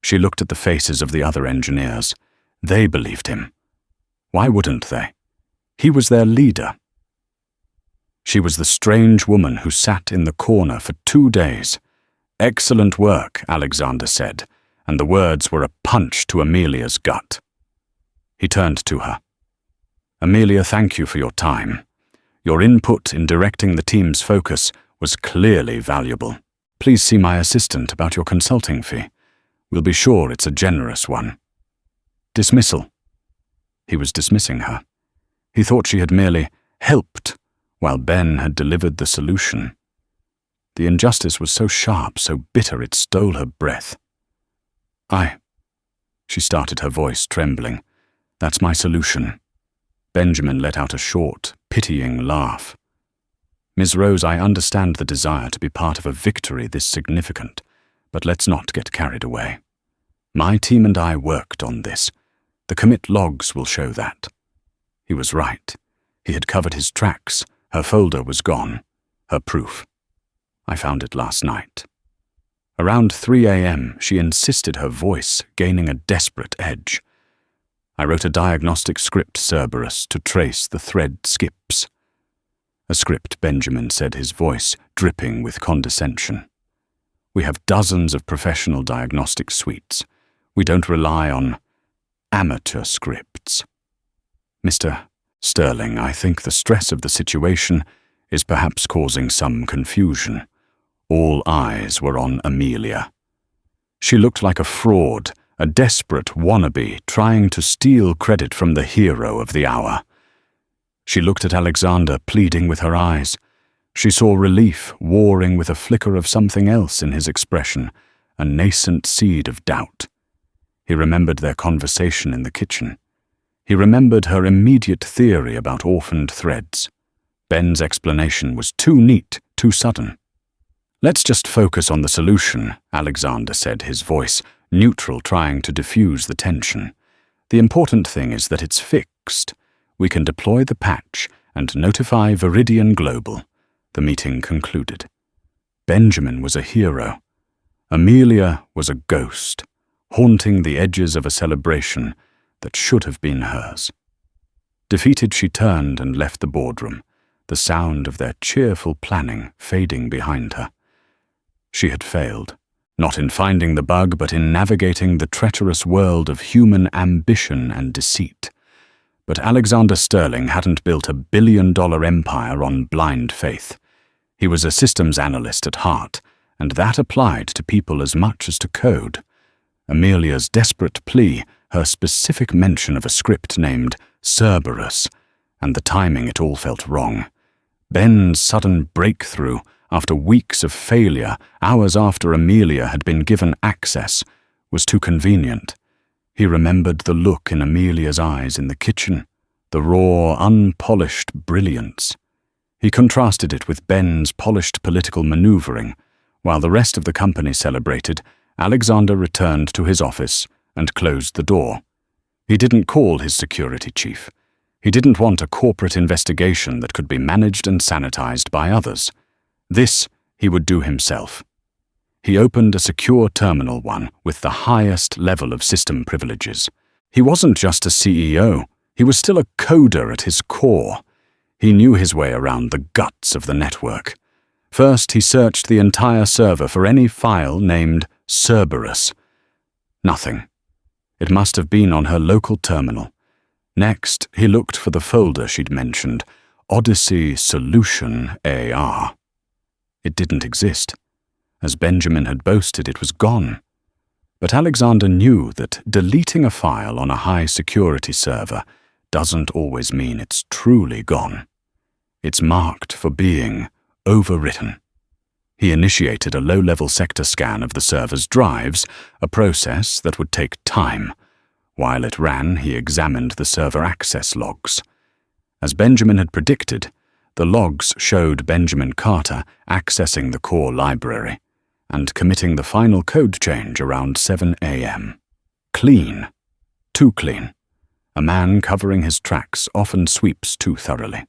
She looked at the faces of the other engineers. They believed him. Why wouldn't they? He was their leader. She was the strange woman who sat in the corner for 2 days. "Excellent work," Alexander said, and the words were a punch to Amelia's gut. He turned to her. "Amelia, thank you for your time. Your input in directing the team's focus was clearly valuable. Please see my assistant about your consulting fee. We'll be sure it's a generous one." Dismissal. He was dismissing her. He thought she had merely helped, while Ben had delivered the solution. The injustice was so sharp, so bitter, it stole her breath. She started, her voice trembling. "That's my solution." Benjamin let out a short, pitying laugh. "Ms. Rose, I understand the desire to be part of a victory this significant, but let's not get carried away. My team and I worked on this. The commit logs will show that." He was right. He had covered his tracks. Her folder was gone, her proof. I found it last night. Around 3 a.m., she insisted, her voice gaining a desperate edge. I wrote a diagnostic script, Cerberus, to trace the thread skips. A script, Benjamin said, his voice dripping with condescension. We have dozens of professional diagnostic suites. We don't rely on amateur scripts. Mr. Sterling, I think the stress of the situation is perhaps causing some confusion. All eyes were on Amelia. She looked like a fraud, a desperate wannabe trying to steal credit from the hero of the hour. She looked at Alexander, pleading with her eyes. She saw relief warring with a flicker of something else in his expression, a nascent seed of doubt. He remembered their conversation in the kitchen. He remembered her immediate theory about orphaned threads. Ben's explanation was too neat, too sudden. "Let's just focus on the solution," Alexander said, his voice neutral, trying to diffuse the tension. "The important thing is that it's fixed. We can deploy the patch and notify Viridian Global." The meeting concluded. Benjamin was a hero. Amelia was a ghost, haunting the edges of a celebration that should have been hers. Defeated, she turned and left the boardroom, the sound of their cheerful planning fading behind her. She had failed, not in finding the bug, but in navigating the treacherous world of human ambition and deceit. But Alexander Sterling hadn't built a billion-dollar empire on blind faith. He was a systems analyst at heart, and that applied to people as much as to code. Amelia's desperate plea, her specific mention of a script named Cerberus, and the timing, it all felt wrong. Ben's sudden breakthrough, after weeks of failure, hours after Amelia had been given access, was too convenient. He remembered the look in Amelia's eyes in the kitchen, the raw, unpolished brilliance. He contrasted it with Ben's polished political maneuvering. While the rest of the company celebrated, Alexander returned to his office and closed the door. He didn't call his security chief. He didn't want a corporate investigation that could be managed and sanitized by others. This he would do himself. He opened a secure terminal one with the highest level of system privileges. He wasn't just a CEO, he was still a coder at his core. He knew his way around the guts of the network. First, he searched the entire server for any file named Cerberus. Nothing. It must have been on her local terminal. Next, he looked for the folder she'd mentioned, Odyssey Solution AR. It didn't exist. As Benjamin had boasted, it was gone. But Alexander knew that deleting a file on a high-security server doesn't always mean it's truly gone. It's marked for being overwritten. He initiated a low-level sector scan of the server's drives, a process that would take time. While it ran, he examined the server access logs. As Benjamin had predicted, the logs showed Benjamin Carter accessing the core library and committing the final code change around 7 a.m. Clean. Too clean. A man covering his tracks often sweeps too thoroughly.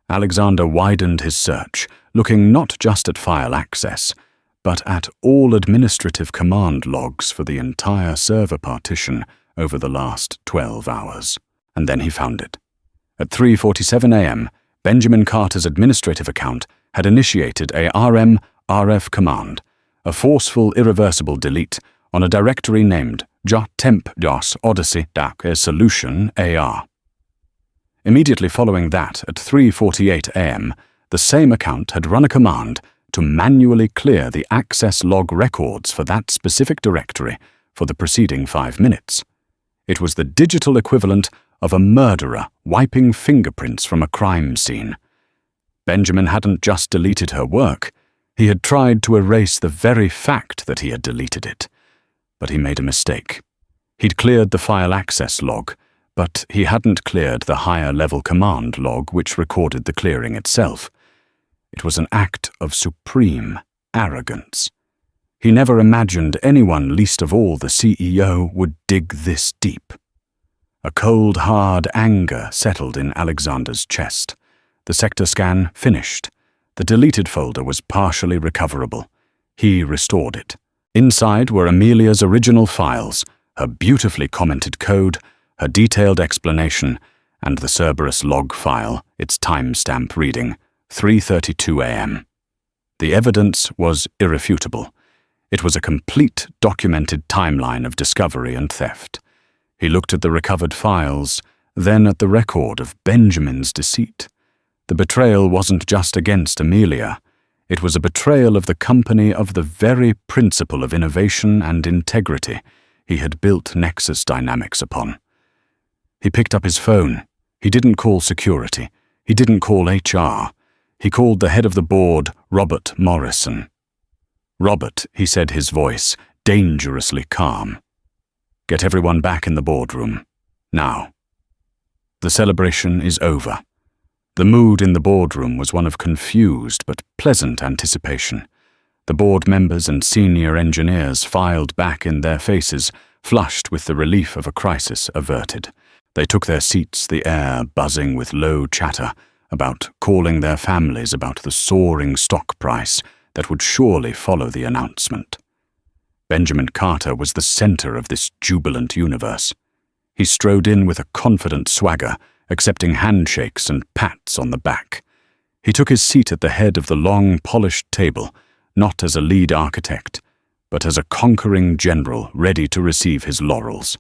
Alexander widened his search, looking not just at file access, but at all administrative command logs for the entire server partition over the last 12 hours. And then he found it. At 3:47 a.m., Benjamin Carter's administrative account had initiated a RF command, a forceful, irreversible delete on a directory named Odyssey Solution AR. Immediately following that, at 3:48 a.m., the same account had run a command to manually clear the access log records for that specific directory for the preceding 5 minutes. It was the digital equivalent of a murderer wiping fingerprints from a crime scene. Benjamin hadn't just deleted her work, he had tried to erase the very fact that he had deleted it. But he made a mistake. He'd cleared the file access log, but he hadn't cleared the higher-level command log which recorded the clearing itself. It was an act of supreme arrogance. He never imagined anyone, least of all the CEO, would dig this deep. A cold, hard anger settled in Alexander's chest. The sector scan finished. The deleted folder was partially recoverable. He restored it. Inside were Amelia's original files, her beautifully commented code, her detailed explanation, and the Cerberus log file, its timestamp reading 3:32 a.m. The evidence was irrefutable. It was a complete documented timeline of discovery and theft. He looked at the recovered files, then at the record of Benjamin's deceit. The betrayal wasn't just against Amelia. It was a betrayal of the company, of the very principle of innovation and integrity he had built Nexus Dynamics upon. He picked up his phone. He didn't call security. He didn't call HR. He called the head of the board, Robert Morrison. "Robert," he said, his voice dangerously calm. "Get everyone back in the boardroom. Now." The celebration is over. The mood in the boardroom was one of confused but pleasant anticipation. The board members and senior engineers filed back in their faces, flushed with the relief of a crisis averted. They took their seats, the air buzzing with low chatter about calling their families, about the soaring stock price that would surely follow the announcement. Benjamin Carter was the center of this jubilant universe. He strode in with a confident swagger, accepting handshakes and pats on the back. He took his seat at the head of the long, polished table, not as a lead architect, but as a conquering general ready to receive his laurels.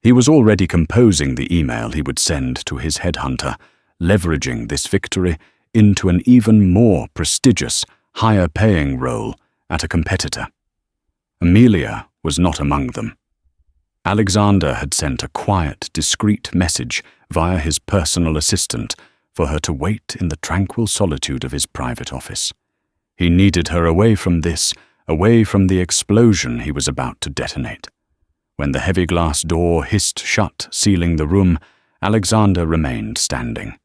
He was already composing the email he would send to his headhunter, leveraging this victory into an even more prestigious, higher-paying role at a competitor. Amelia was not among them. Alexander had sent a quiet, discreet message via his personal assistant for her to wait in the tranquil solitude of his private office. He needed her away from this, away from the explosion he was about to detonate. When the heavy glass door hissed shut, sealing the room, Alexander remained standing.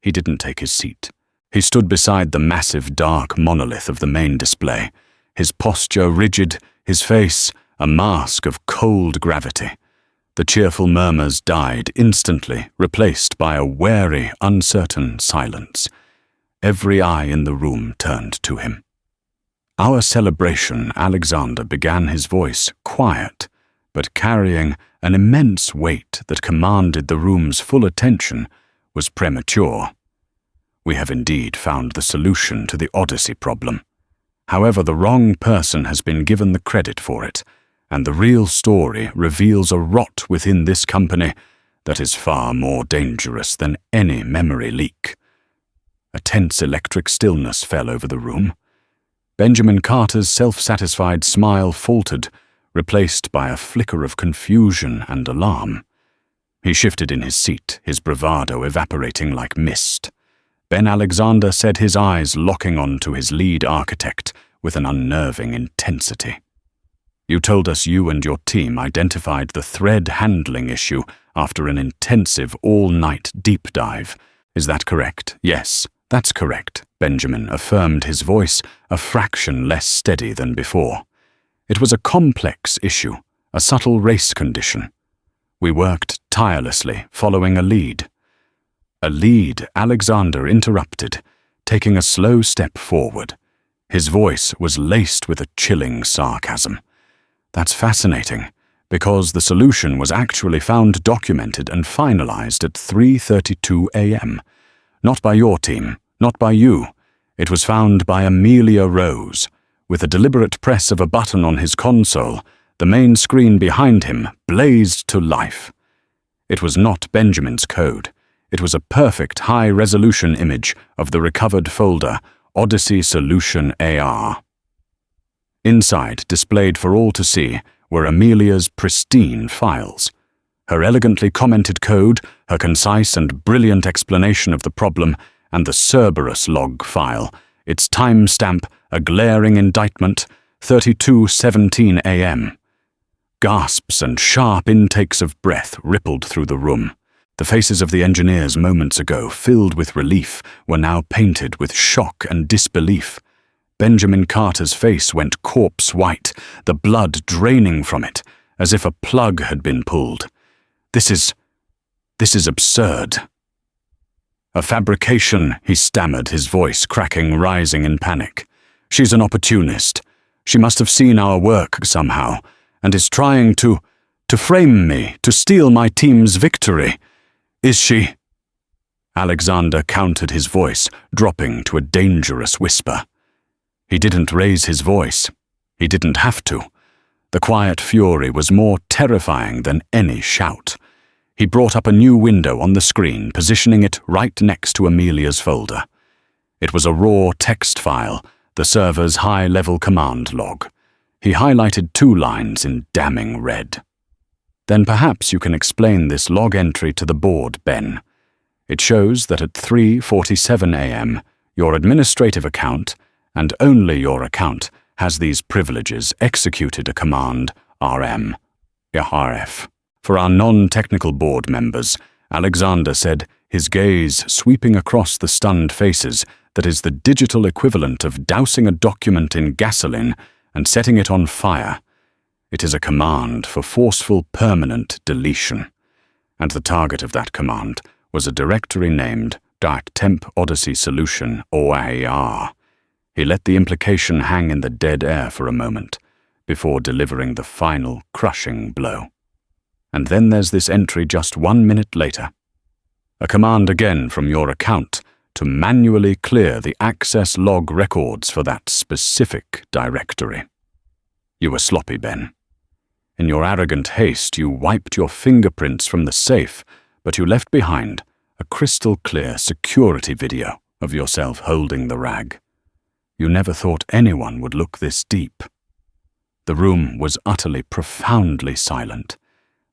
He didn't take his seat. He stood beside the massive dark monolith of the main display, his posture rigid, his face a mask of cold gravity. The cheerful murmurs died instantly, replaced by a wary, uncertain silence. Every eye in the room turned to him. "Our celebration," Alexander began, his voice quiet, but carrying an immense weight that commanded the room's full attention, was premature. "We have indeed found the solution to the Odyssey problem. However, the wrong person has been given the credit for it, and the real story reveals a rot within this company that is far more dangerous than any memory leak." A tense electric stillness fell over the room. Benjamin Carter's self-satisfied smile faltered, replaced by a flicker of confusion and alarm. He shifted in his seat, his bravado evaporating like mist. Ben Alexander said, his eyes locking onto his lead architect with an unnerving intensity. "You told us you and your team identified the thread handling issue after an intensive all-night deep dive. Is that correct?" "Yes, that's correct," Benjamin affirmed, his voice a fraction less steady than before. "It was a complex issue, a subtle race condition. We worked tirelessly, following a lead." "A lead," Alexander interrupted, taking a slow step forward. His voice was laced with a chilling sarcasm. "That's fascinating, because the solution was actually found documented and finalized at 3:32 a.m. Not by your team, not by you. It was found by Amelia Rose. With a deliberate press of a button on his console, the main screen behind him blazed to life. It was not Benjamin's code. It was a perfect high-resolution image of the recovered folder, Odyssey Solution AR. Inside, displayed for all to see, were Amelia's pristine files. Her elegantly commented code, her concise and brilliant explanation of the problem, and the Cerberus log file, its timestamp a glaring indictment, 32:17 a.m. Gasps and sharp intakes of breath rippled through the room. The faces of the engineers moments ago, filled with relief, were now painted with shock and disbelief. Benjamin Carter's face went corpse white, the blood draining from it, as if a plug had been pulled. This is absurd." A fabrication, he stammered, his voice cracking, rising in panic. She's an opportunist. She must have seen our work somehow, and is trying to frame me, to steal my team's victory. Is she? Alexander countered his voice, dropping to a dangerous whisper. He didn't raise his voice. He didn't have to. The quiet fury was more terrifying than any shout. He brought up a new window on the screen, positioning it right next to Amelia's folder. It was a raw text file, the server's high-level command log. He highlighted 2 lines in damning red. Then perhaps you can explain this log entry to the board, Ben. It shows that at 3:47 a.m., your administrative account, and only your account, has these privileges, executed a command, RF. For our non-technical board members, Alexander said, his gaze sweeping across the stunned faces, that is the digital equivalent of dousing a document in gasoline and setting it on fire. It is a command for forceful permanent deletion. And the target of that command was a directory named Dark Temp Odyssey Solution, OAR. He let the implication hang in the dead air for a moment, before delivering the final crushing blow. And then there's this entry just 1 minute later. A command again from your account to manually clear the access log records for that specific directory. You were sloppy, Ben. In your arrogant haste, you wiped your fingerprints from the safe, but you left behind a crystal-clear security video of yourself holding the rag. You never thought anyone would look this deep. The room was utterly, profoundly silent.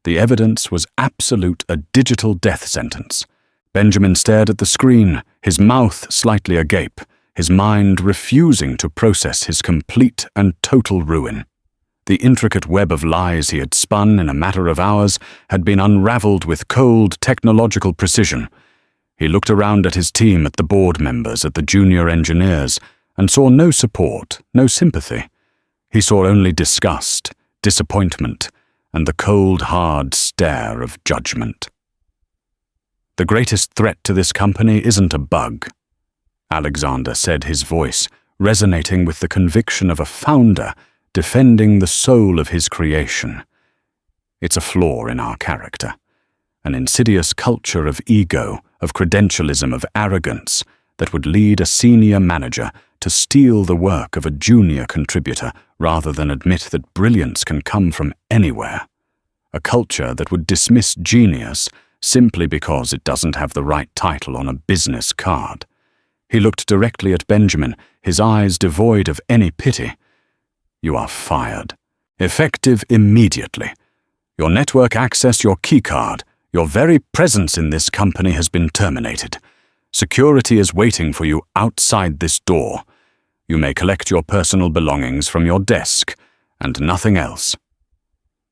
The evidence was absolute, a digital death sentence. Benjamin stared at the screen, his mouth slightly agape, his mind refusing to process his complete and total ruin. The intricate web of lies he had spun in a matter of hours had been unraveled with cold technological precision. He looked around at his team, at the board members, at the junior engineers, and saw no support, no sympathy. He saw only disgust, disappointment, and the cold, hard stare of judgment. The greatest threat to this company isn't a bug, Alexander said, his voice resonating with the conviction of a founder defending the soul of his creation. It's a flaw in our character, an insidious culture of ego, of credentialism, of arrogance that would lead a senior manager to steal the work of a junior contributor rather than admit that brilliance can come from anywhere. A culture that would dismiss genius simply because it doesn't have the right title on a business card. He looked directly at Benjamin, his eyes devoid of any pity. You are fired. Effective immediately. Your network access, your keycard, your very presence in this company has been terminated. Security is waiting for you outside this door. You may collect your personal belongings from your desk, and nothing else.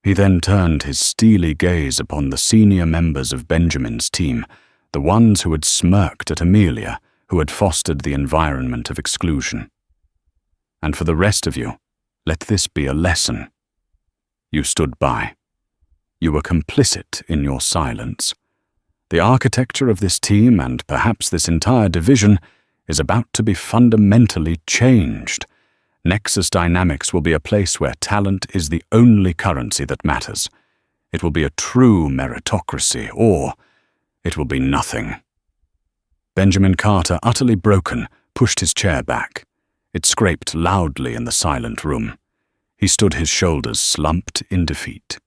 He then turned his steely gaze upon the senior members of Benjamin's team, the ones who had smirked at Amelia, who had fostered the environment of exclusion. And for the rest of you, let this be a lesson. You stood by. You were complicit in your silence. The architecture of this team, and perhaps this entire division, is about to be fundamentally changed. Nexus Dynamics will be a place where talent is the only currency that matters. It will be a true meritocracy, or it will be nothing. Benjamin Carter, utterly broken, pushed his chair back. It scraped loudly in the silent room. He stood, his shoulders slumped in defeat.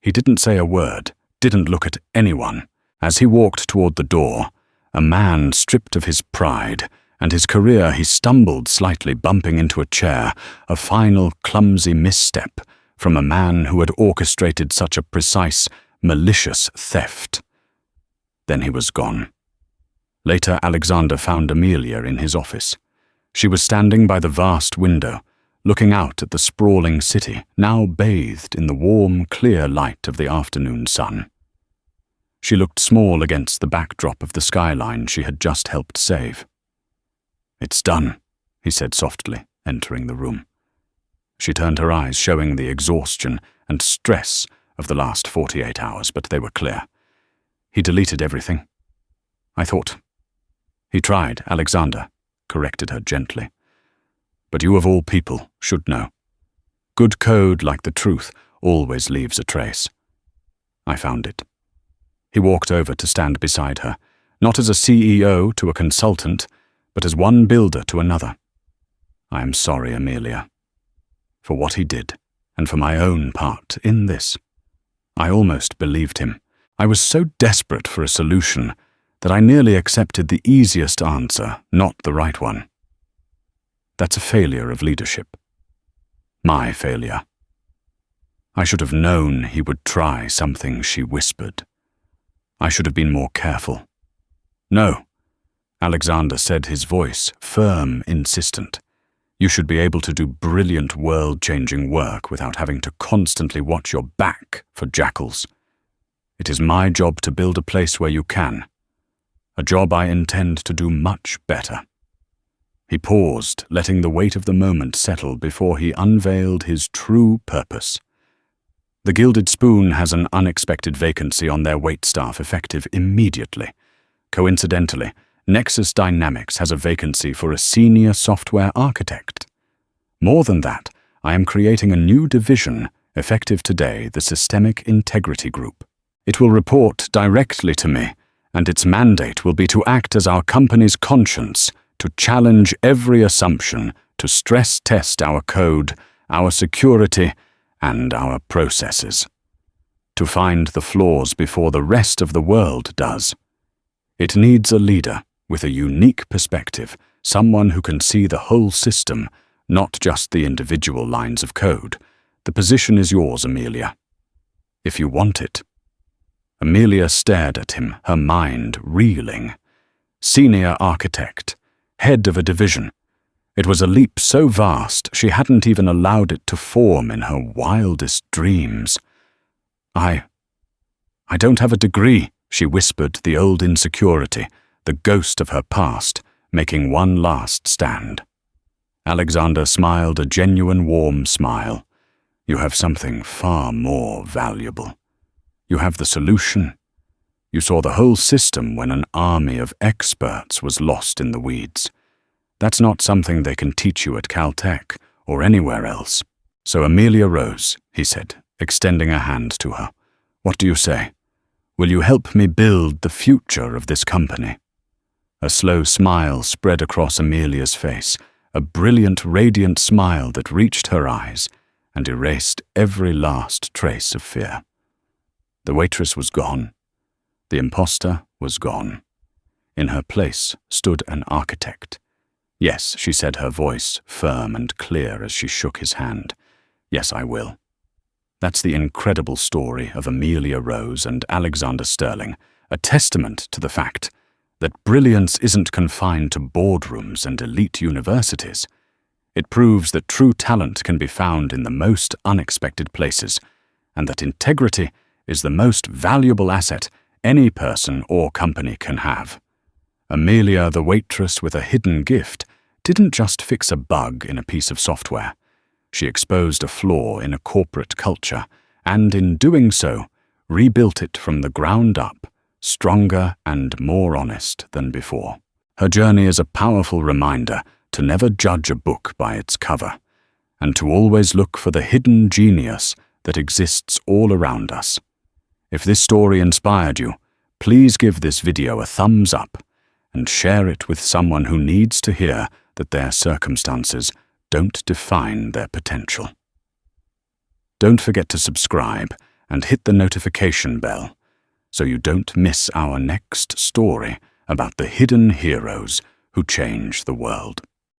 He didn't say a word, didn't look at anyone. As he walked toward the door, a man stripped of his pride and his career, he stumbled slightly, bumping into a chair, a final clumsy misstep from a man who had orchestrated such a precise, malicious theft. Then he was gone. Later, Alexander found Amelia in his office. She was standing by the vast window, looking out at the sprawling city, now bathed in the warm, clear light of the afternoon sun. She looked small against the backdrop of the skyline she had just helped save. "It's done," he said softly, entering the room. She turned her eyes, showing the exhaustion and stress of the last 48 hours, but they were clear. He deleted everything. I thought He tried, Alexander corrected her gently. But you of all people should know. Good code, like the truth, always leaves a trace. I found it. He walked over to stand beside her, not as a CEO to a consultant, but as one builder to another. I am sorry, Amelia, for what he did, and for my own part in this. I almost believed him. I was so desperate for a solution that I nearly accepted the easiest answer, not the right one. That's a failure of leadership. My failure. I should have known he would try something, she whispered. I should have been more careful. No, Alexander said, his voice firm, insistent. You should be able to do brilliant, world-changing work without having to constantly watch your back for jackals. It is my job to build a place where you can. A job I intend to do much better. He paused, letting the weight of the moment settle before he unveiled his true purpose. The Gilded Spoon has an unexpected vacancy on their waitstaff effective immediately. Coincidentally, Nexus Dynamics has a vacancy for a senior software architect. More than that, I am creating a new division, effective today, the Systemic Integrity Group. It will report directly to me, and its mandate will be to act as our company's conscience, to challenge every assumption, to stress test our code, our security, and our processes. To find the flaws before the rest of the world does. It needs a leader with a unique perspective, someone who can see the whole system, not just the individual lines of code. The position is yours, Amelia. If you want it. Amelia stared at him, her mind reeling. Senior architect, head of a division. It was a leap so vast she hadn't even allowed it to form in her wildest dreams. I don't have a degree, she whispered, the old insecurity, the ghost of her past, making one last stand. Alexander smiled a genuine warm smile. You have something far more valuable. You have the solution. You saw the whole system when an army of experts was lost in the weeds. That's not something they can teach you at Caltech or anywhere else. So Amelia rose, he said, extending a hand to her. What do you say? Will you help me build the future of this company? A slow smile spread across Amelia's face, a brilliant, radiant smile that reached her eyes and erased every last trace of fear. The waitress was gone. The imposter was gone. In her place stood an architect. Yes, she said, her voice firm and clear as she shook his hand. Yes, I will. That's the incredible story of Amelia Rose and Alexander Sterling, a testament to the fact that brilliance isn't confined to boardrooms and elite universities. It proves that true talent can be found in the most unexpected places, and that integrity is the most valuable asset any person or company can have. Amelia, the waitress with a hidden gift, didn't just fix a bug in a piece of software. She exposed a flaw in a corporate culture, and in doing so, rebuilt it from the ground up, stronger and more honest than before. Her journey is a powerful reminder to never judge a book by its cover, and to always look for the hidden genius that exists all around us. If this story inspired you, please give this video a thumbs up and share it with someone who needs to hear that their circumstances don't define their potential. Don't forget to subscribe and hit the notification bell so you don't miss our next story about the hidden heroes who change the world.